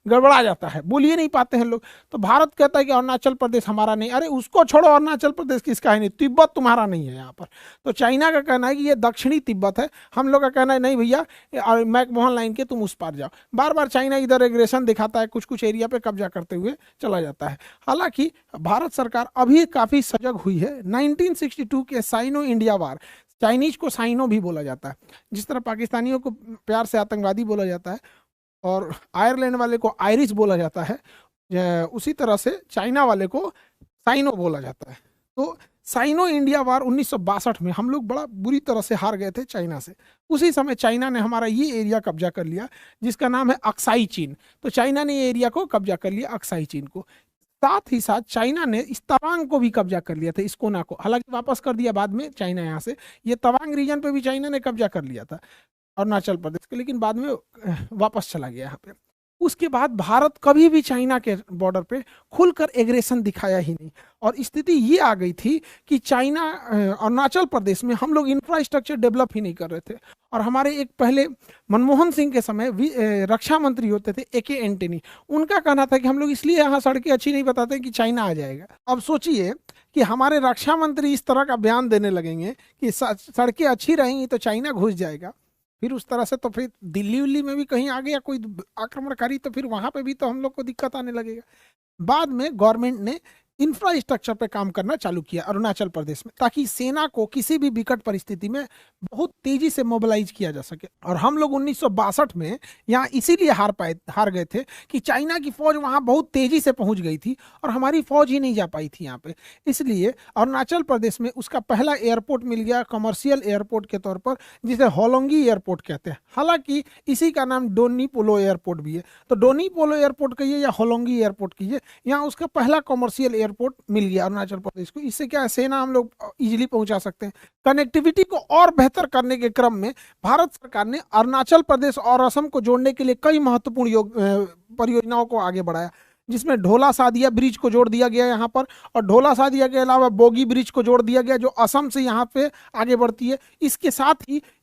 गड़बड़ा जाता है, बोल ही नहीं पाते हैं लोग। तो भारत कहता है कि अरुणाचल प्रदेश हमारा नहीं, अरे उसको छोड़ो, अरुणाचल प्रदेश किसका है नहीं, तिब्बत तुम्हारा नहीं है यहाँ पर। तो चाइना का कहना है कि ये दक्षिणी तिब्बत है, हम लोग का कहना है नहीं भैया मैकमोहन लाइन के तुम उस पार जाओ। बार बार चाइना इधर एग्रेशन दिखाता है, कुछ कुछ एरिया पे कब्जा करते हुए चला जाता है। हालांकि भारत सरकार अभी काफ़ी सजग हुई है। 1962 के साइनो इंडिया वार, चाइनीज को साइनो भी बोला जाता है, जिस तरह पाकिस्तानियों को प्यार से आतंकवादी बोला जाता है और आयरलैंड वाले को आयरिश बोला जाता है, उसी तरह से चाइना वाले को साइनो बोला जाता है। तो साइनो इंडिया वार 1962 में हम लोग बड़ा बुरी तरह से हार गए थे चाइना से। उसी समय चाइना ने हमारा ये एरिया कब्जा कर लिया जिसका नाम है अक्साई चीन। तो चाइना ने ये एरिया को कब्जा कर लिया, अक्साई चीन को। साथ ही साथ चाइना ने इस तवांग को भी कब्जा कर लिया था, इस कोना को, हालांकि वापस कर दिया बाद में चाइना यहाँ से। ये तवांग रीजन पे भी चाइना ने कब्जा कर लिया था अरुणाचल प्रदेश के, लेकिन बाद में वापस चला गया यहाँ पे। उसके बाद भारत कभी भी चाइना के बॉर्डर पे खुलकर एग्रेशन दिखाया ही नहीं। और स्थिति ये आ गई थी कि चाइना अरुणाचल प्रदेश में हम लोग इंफ्रास्ट्रक्चर डेवलप ही नहीं कर रहे थे। और हमारे एक पहले मनमोहन सिंह के समय रक्षा मंत्री होते थे ए के एंटनी, उनका कहना था कि हम लोग इसलिए यहाँ सड़कें अच्छी नहीं बताते कि चाइना आ जाएगा। अब सोचिए कि हमारे रक्षा मंत्री इस तरह का बयान देने लगेंगे कि सड़कें अच्छी रहेंगी तो चाइना घुस जाएगा, फिर उस तरह से तो फिर दिल्ली उल्ली में भी कहीं आ गया कोई आक्रमणकारी तो फिर वहां पे भी तो हम लोग को दिक्कत आने लगेगा। बाद में गवर्नमेंट ने इंफ्रास्ट्रक्चर पे काम करना चालू किया अरुणाचल प्रदेश में, ताकि सेना को किसी भी विकट परिस्थिति में बहुत तेजी से मोबिलाइज किया जा सके। और हम लोग 1962 में यहाँ इसीलिए हार गए थे कि चाइना की फौज वहाँ बहुत तेजी से पहुंच गई थी और हमारी फौज ही नहीं जा पाई थी यहाँ पे। इसलिए अरुणाचल प्रदेश में उसका पहला एयरपोर्ट मिल गया कमर्शियल एयरपोर्ट के तौर पर, जिसे होलोंगी एयरपोर्ट कहते हैं। हालांकि इसी का नाम डोनी पोलो एयरपोर्ट भी है। तो डोनी पोलो एयरपोर्ट कहिए या होलोंगी एयरपोर्ट कहिए, यहाँ उसका पहला कमर्शियल एयरपोर्ट मिल गया अरुणाचल प्रदेश को। इससे क्या है, सेना हम लोग इजीली पहुंचा सकते हैं। कनेक्टिविटी को और बेहतर करने के क्रम में भारत सरकार ने अरुणाचल प्रदेश और असम को जोड़ने के लिए कई महत्वपूर्ण परियोजनाओं को आगे बढ़ाया, जिसमें ढोला सादिया ब्रिज को जोड़ दिया गया यहाँ पर, और ढोला सादिया के अलावा बोगी ब्रिज को जोड़ दिया गया जो असम से यहाँ पे आगे बढ़ती है। इसके साथ ही